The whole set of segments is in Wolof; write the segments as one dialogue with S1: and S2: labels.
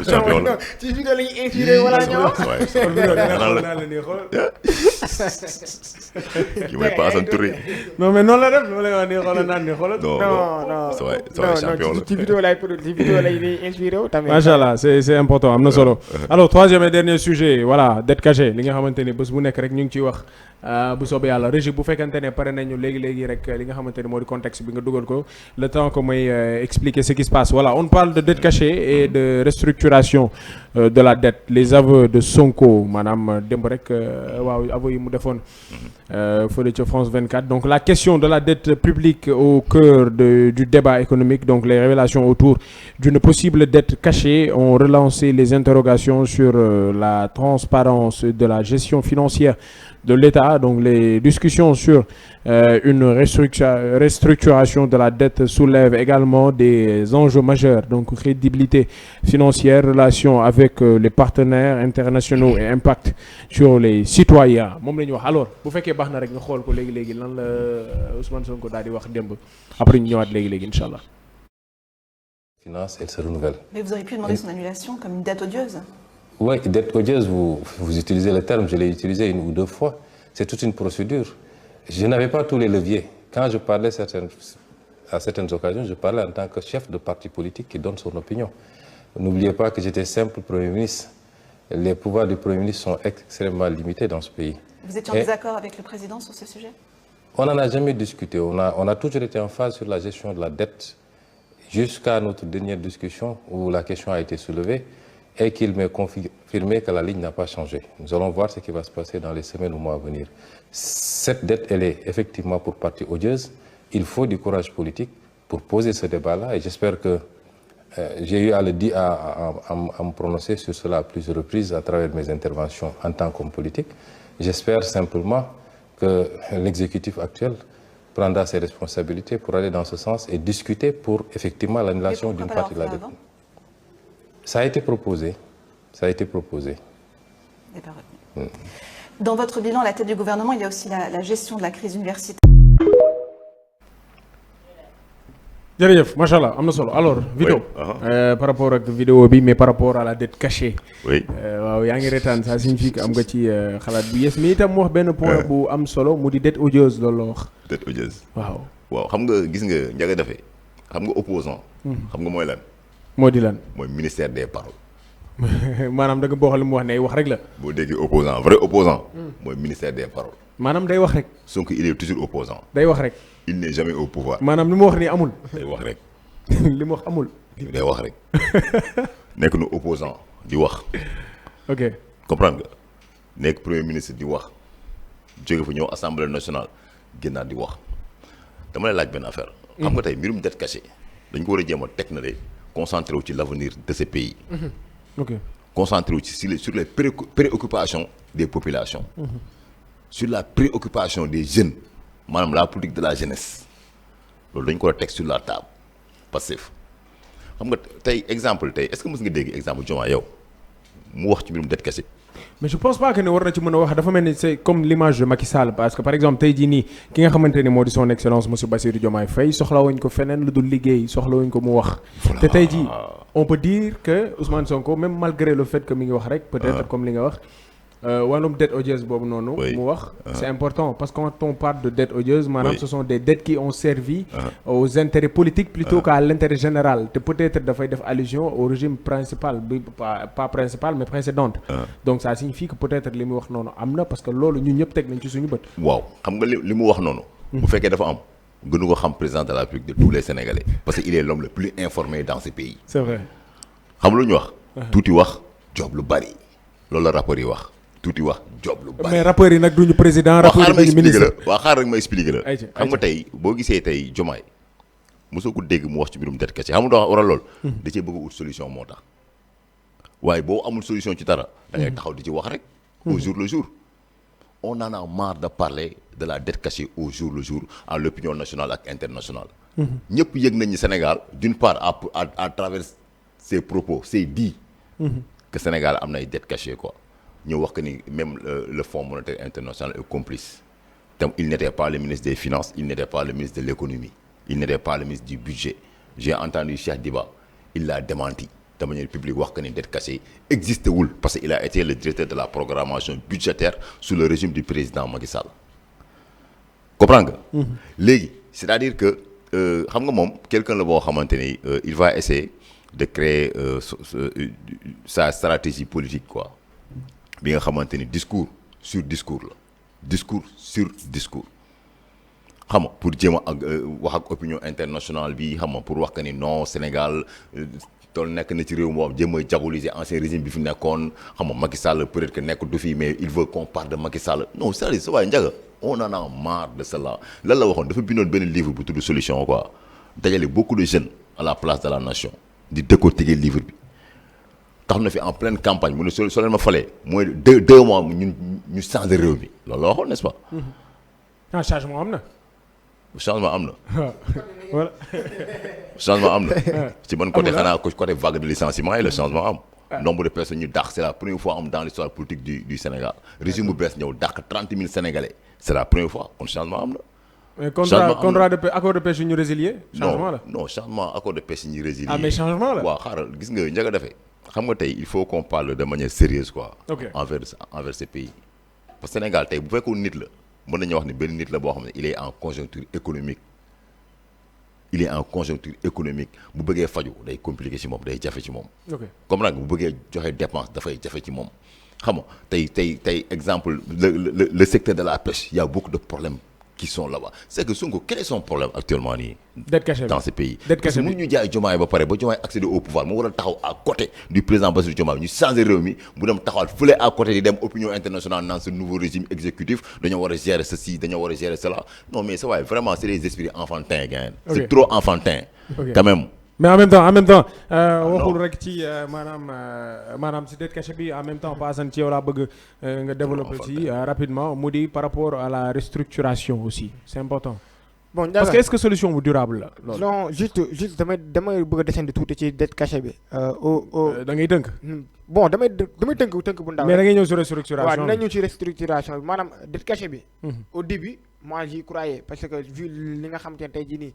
S1: champion la
S2: ci vidéo la ñuy inspiré wala ñoo
S1: ki mooy Pa Assane Touré.
S2: non mais noonu la def loolu la wax nii xoolal naan nii xoolal.
S1: non champion la
S2: ci vidéo lay ñuy inspiré wu tamit.
S3: macha allah c'est important am na solo. alors troisième et dernier sujet voilà dette cachée li nga xamante ni bés bu nekk rek ñu ngi ciy wax bu soobee yàlla régie bu fekkante ne pare nañu léegi rek li nga xamante ni moo di contexte bi nga dugal ko le temps que may expliquer ce qui se passe voilà on parle de dette cachée et de restructuration de la dette les aveux de Sonko maanaam démb rek waaw aveux yi mu defoon fële ca France 24 donc la question de la dette publique au cœur du débat économique donc les révélations autour d'une possible dette cachée ont relancé les interrogations sur la transparence de la gestion financière de l'État. Donc les discussions sur une restructuration de la dette soulèvent également des enjeux majeurs, donc crédibilité financière, relations avec les partenaires internationaux et impact sur les citoyens. moom la ñu wax alors bu fekkee baax na rek nga xool ko léegi lan la Ousmane Sonko daal di wax démb après ñu ñëwaat léegi incha allah.
S4: Finance, elle se renouvelle.
S5: Mais vous auriez pu demander son annulation comme une dette odieuse.
S4: Oui, dette odieuse, vous utilisez le terme, je l'ai utilisé une ou deux fois. C'est toute une procédure. Je n'avais pas tous les leviers. Quand je parlais à certaines occasions, je parlais en tant que chef de parti politique qui donne son opinion. N'oubliez pas que j'étais simple Premier ministre. Les pouvoirs du Premier ministre sont extrêmement limités dans ce pays.
S5: Vous étiez en désaccord avec le président sur ce sujet?
S4: On n'en a jamais discuté. On a toujours été en phase sur la gestion de la dette jusqu'à notre dernière discussion où la question a été soulevée et qu'il m'a confirmé que la ligne n'a pas changé. Nous allons voir ce qui va se passer dans les semaines ou mois à venir. Cette dette, elle est effectivement pour partie odieuse. Il faut du courage politique pour poser ce débat-là et j'espère que j'ai eu à me prononcer sur cela à plusieurs reprises à travers mes interventions en tant qu'homme politique. J'espère simplement que l'exécutif actuel prendra ses responsabilités pour aller dans ce sens et discuter pour effectivement l'annulation d'une partie de la dette. Ça a été proposé. Ça a été proposé.
S5: Dans votre bilan, à la tête du gouvernement, il y a aussi la gestion de la crise universitaire.
S3: jërëjëf macha allah am na solo alors. Vito par rapport ak vidéo bi mais par rapport à la dette cachée.
S1: oui
S3: waaw yaa ngi retaan ça signifie que am nga ci xalaat bu yes mais itam mu wax benn point bu am solo mu di dette odieuse loolu la wax.
S1: dette odieuse.
S3: waaw
S1: xam nga gis nga Ndiaga Daffé xam nga opposant xam nga mooy lan.
S3: moo di lan.
S1: mooy ministère des paroles.
S3: maanaam da nga boo xam li mu wax ne wax rek la.
S1: boo déggee opposant vrai opposant mooy ministère des paroles.
S3: maanaam day wax rek.
S1: Sonko il est toujours opposant.
S3: day wax rek.
S1: il n'est jamais au pouvoir.
S3: maanaam li mu wax nii amul.
S1: day wax rek.
S3: li mu wax amul.
S1: day wax rek. nekk nu opposant di wax.
S3: ok
S1: comprendre nga nekk premier ministre di wax jóge fa ñëw assemblée nationale génnaat di wax dama lay laaj benn affaire. xam nga tey mbirum dette cachée dañ ko war a jéem a teg na de concentré wu ci l'avenir de ce pays.
S3: ok
S1: concentré wu ci sur les préoccupations des populations. sur la préoccupation des jeunes maanaam la politique de la jeunesse loolu dañ ko war a teg sur la table Pastef xam nga tey exemple tey est-ce que mës nga dégg exemple Diomaye yow mu wax ci mbirum dette cachée.
S3: mais je pense pas que ne war na ci mën a wax dafa mel ni c'est comme l'image de Macky Sall parce que par exemple tey jii nii ki nga xamante ni moo di son excellence monsieur Bassirou Diomaye Faye soxlawuñ ko feneen lu dul liggéey soxlawuñ ko mu wax. te tey jii on peut dire que Ousmane Sonko même malgré le fait que mi ngi wax rek. peut-être comme li nga wax. wàllum dette odieuse boobu noonu. mu wax c'est important parce que quand on parle de dette odieuse maanaam ce sont des dettes qui ont servi aux intérêts politiques plutôt qu'à l'intérêt général te peut-être dafay def allusion au régime principal bi pas principal mais précédente. donc ça signifie que peut-être li mu wax noonu am na parce que loolu ñun ñëpp teg nañ ci suñu bët.
S1: waaw xam nga li mu wax noonu. bu fekkee dafa am gënu ko xam président de la République de tous les Sénégalais parce que il est l'homme le plus informé dans ce pays.
S3: c'est vrai.
S1: xam lu ñu wax. tuuti wax job lu bari loolu la rapport yi wax. tuuti wax job lu bari
S3: mais rappeurs yi nag duñu président rappeurs yi duñu ministre
S1: waaw xaar rek ma expliqué la xam nga tey boo gisee tey Diomaye mosoo ko dégg mu wax ci mbirum dette cachée xam nga waral lool da cee bëgg a ut solution moo tax waaye boo amul solution ci dara da ngay taxaw di ci wax rek au jour le jour on en a marre de parler de la dette cachée au jour le jour à l'opinion nationale ak internationale ñëpp yëg nañ ni Sénégal d'une part à travers ses propos c'est dit que Sénégal am na ay dette cachée quoi ñu wax que ni même le Fonds monétaire international est complice te il n'était pas le ministre des Finances il n'était pas le ministre de l'économie il n'était pas le ministre du budget j'ai entendu Cheikh Diba il l'a démenti de manière publique wax que ni dette cachée existé wul parce que il a été le directeur de la programmation budgétaire sous le régime du président Macky Sall comprends nga. léegi c'est-à-dire que xam nga moom quelqu'un la boo xamante ni il va essayer de créer sa stratégie politique quoi bi nga xamante ni discours sur discours la discours sur discours xam nga pour jéem a wax ak opinion internationale bi xam nga pour wax que ni non Sénégal tool nekk na ci réew moo xam jéem a diaboliser ancien régime bi fi nekkoon xam nga Macky Sall peut-être que nekk du fi mais il veut qu'on parle de Macky Sall non c'est-à-dire sa waay njaga on en a marre de cela lan la waxoon dafa bindoon benn livre bu tudd solution quoi dajale beaucoup de jeunes à la place de la nation di décortiquer livre bi tax na fi en pleine campagne mu ne soo leen ma falee mooy deux mois ñu changer réew mi loolu la waxoon n'est-ce pas.
S3: ah changement am na.
S1: changement am na.
S3: voilà.
S1: changement am na. ci ban côté xanaa côté vague de licenciement yi le changement am. nombre de personnes ñu dàq c'est la première fois am dans l'histoire politique du Sénégal régime bu bees ñëw dàq 30 000 Sénégalais c'est la première fois kon changement am na.
S3: mais contrat de accord de pêche yu ñu résilier. changement la
S1: non changement accord de pêche yi ñu résilier.
S3: ah mais changement la.
S1: waaw xaaral gis nga njëkk a defee xam nga tey il faut qu'on parle de manière sérieuse quoi.
S3: ok
S1: envers ce pays. parce que Sénégal tey bu fekkoon nit la mën nañu wax ni benn nit la boo xam ne il est en conjoncture économique. il est en conjoncture économique bu bëggee faju day compliqué ci moom day jafe ci moom.
S3: ok
S1: comme nag bu bëggee joxe dépense dafay jafe ci moom xam nga tey exemple le secteur de la pêche il y a beaucoup de problèmes qui sont là-bas c'est que Sonko quel est son problème actuellement nii.
S3: dette cachée
S1: dans ce pays.
S3: dette
S1: parce que
S3: cachée
S1: mun ñu jaay Diomaye ba pare ba Diomaye accéder au pouvoir mu war a taxaw à côté du président Bassirou Diomaye ñu changer réew mi mu dem taxawal fële à côté di dem opinion internationale dans ce nouveau régime exécutif dañoo war a gérer ceci dañoo war a gérer cela non mais ça va vraiment c'est des esprits enfantins gars. c'est trop enfantin. quand même.
S3: mais en même temps waxul rek ci maanaam si dette cachée bi en même temps Paasan ci yow laa bëgg nga développer ci rapidement mu di par rapport à la restructuration aussi c'est important.
S2: bon
S3: parce que est-ce que solution bu durable la loolu.
S2: non juste damay bëgg a descendre tuuti ci dette cachée bi.
S3: da ngay tënk.
S2: bon damay tënk bu ndaw.
S3: mais da ngay ñëw sur restructuration
S2: waaw dina ñëw ci restructuration bi maanaam dette cachée bi. au début moi j'y croyais parce que vu li nga xamante ne tey jii nii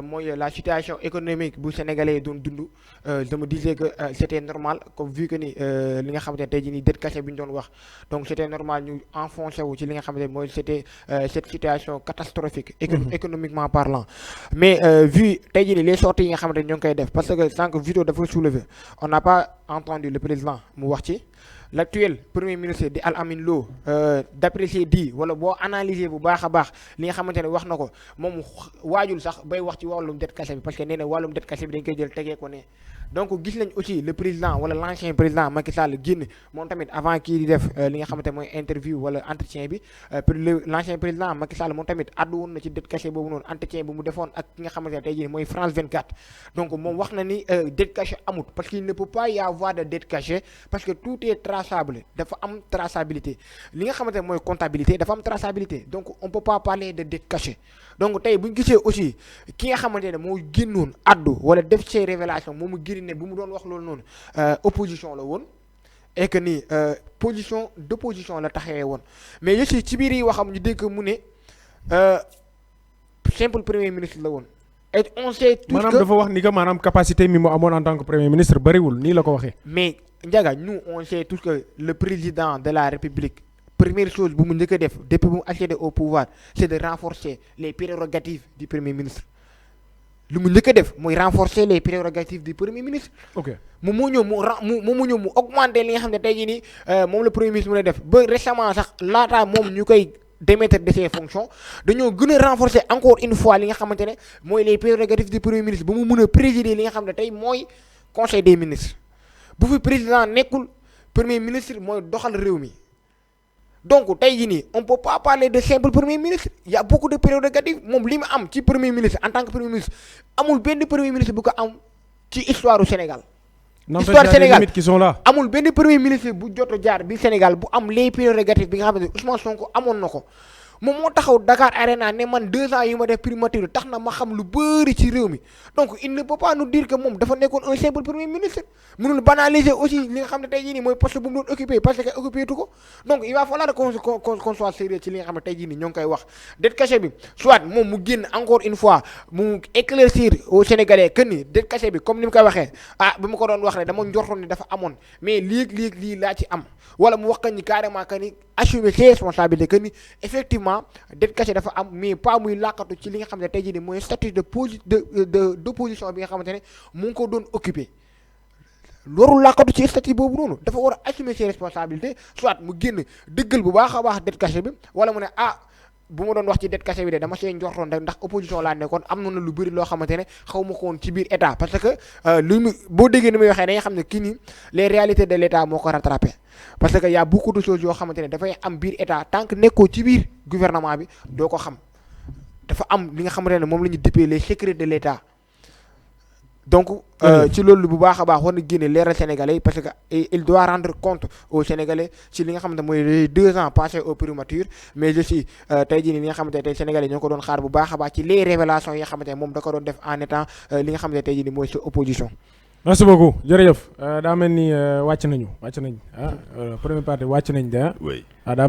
S2: mooy la situation économique bu sénégalais doon dund je me disais que c'était normal comme vu que ni li nga xamante ne tey jii nii dette cachée bi ñu doon wax donc c'était normal ñu enfoncé wu ci li nga xamante ne mooy c'était cette situation catastrophique économiquement parlant mais vu tey jii nii les sorties yi nga xamante ne ñoo ngi koy def parce que sànq Vito dafa soulever on n'a pas entendu le président mu wax ci l'actuel premier ministre di Al Amin Lo d'apprécier di wala boo analyser bu baax a baax li nga xamante ne wax na ko moom waajul sax bay wax ci wàllum dette cachée bi parce que nee na wàllum dette cachée bi dañ koy jël tegee ko ne donc gis nañ aussi le président wala l'ancien président Macky Sall génn moom tamit avant kii di def li nga xamante mooy interview wala entretien bi l'ancien président Macky Sall moom tamit addu woon na ci dette cachée boobu noonu entretien bi mu defoon ak ki nga xamante ne tey jii mooy France 24 donc moom wax na ni dette cachée amut parce qu'il ne peut pas y avoir de dette cachée parce que tout est traçable dafa am traçabilité li nga xamante ne mooy comptabilité dafa am traçabilité donc on peut pas parler de dette cachée donc tey bu ñu gisee aussi ki nga xamante ne moo génnoon addu wala def ces révélations moom mu génne ne bu mu doon wax loolu noonu opposition la woon et que ni position d'opposition la taxawee woon mais aussi ci biir yi waxam ñu dégg mu ne simple premier ministre la woon et on sait tous que
S3: maanaam dafa wax ni que maanaam capacité mi mu amoon en tant que premier ministre bariwul nii la ko waxee.
S2: mais Ndiaga nous on sait tous que le président de la République première chose bu mu njëkk a def depuis bu mu accéder au pouvoir c'est de renforcer les prérogatives du premier ministre lu mu njëkk a def mooy renforcer les prérogatives du premier ministre.
S3: ok
S2: moom moo ñëw mu augmenter li nga xam ne tey jii nii moom le premier ministre mu lay def ba récemment sax laataa moom ñu koy démettre de ses fonctions dañoo gën a renforcer encore une fois li nga xamante ne mooy les prérogatives du premier ministre ba mu mën a présider li nga xam ne tey mooy conseil des ministres bu fi président nekkul premier ministre mooy doxal réew mi. donc tey jii nii on peut pas parler de simple premier ministre il y a beaucoup de prérogatives moom li mu am ci premier ministre en tant que premier ministre amul benn premier ministre bu ko am ci histoire du Sénégal. histoire Sénégal
S3: qui sont là.
S2: amul benn premier ministre bu jot a jaar bi Sénégal bu am les prérogatives bi nga xam ne Ousmane Sonko amoon na ko moom moo taxaw Dakar Arena ne man 2 ans yi ma def primature tax na ma xam lu bëri ci réew mi donc il ne peut pas nous dire que moom dafa nekkoon un simple premier ministre mënul banaliser aussi li nga xam ne tey jii nii mooy poste bu mu doon occupé parce que occupé tu ko donc il va falloir qu'on soit sérieux ci li nga xam ne tey jii nii ñoo ngi koy wax dette cachée bi soit moom mu génn encore une fois mu éclaircir aux Sénégalais que ni dette cachée bi comme ni mu koy waxee bi ma ko doon wax ne dama njortoon ni dafa amoon mais léegi lii laa ci am wala mu wax que ni carrément que ni assumer ses responsabilités que ni effectivement dette cachée dafa am mais pas muy làkkatu ci li nga xam ne tey jii nii mooy statut d'opposition bi nga xamante ne mu ngi ko doon occupé warul làkkatu ci statut boobu noonu dafa war a assumer ses responsabilités soit mu génn dëggal bu baax a baax dette cachée bi wala mu ne bu ma doon wax ci dette cachée bi de dama see njortoon rek ndax opposition laa nekkoon am na lu bëri loo xamante ne xaw ma ko woon ci biir état parce que lu mu boo déggee ni muy waxee dañuy xam ne kii nii les réalités de l' état moo ko rattrapé parce que y' a beaucoup de choses yoo xamante ne dafay am biir état tant que nekkoo ci biir gouvernement bi doo ko xam dafa am li nga xamante ne moom la ñu dippee les secrets de l' état donc ci loolu bu baax a baax war na génne leeral Sénégalais yi parce que il doit rendre compte aux Sénégalais ci li nga xamante mooy les 2 ans passés aux primatures mais aussi tey jii nii li nga xamante ne tey Sénégalais ñoo ko doon xaar bu baax a baax ci les révélations yi nga xamante ne moom da ko doon def en étant li nga xamante ne tey jii nii mooy sa opposition.
S3: merci beaucoup jërëjëf daa mel ni wàcc nañ première partie wàcc nañ de
S1: oui.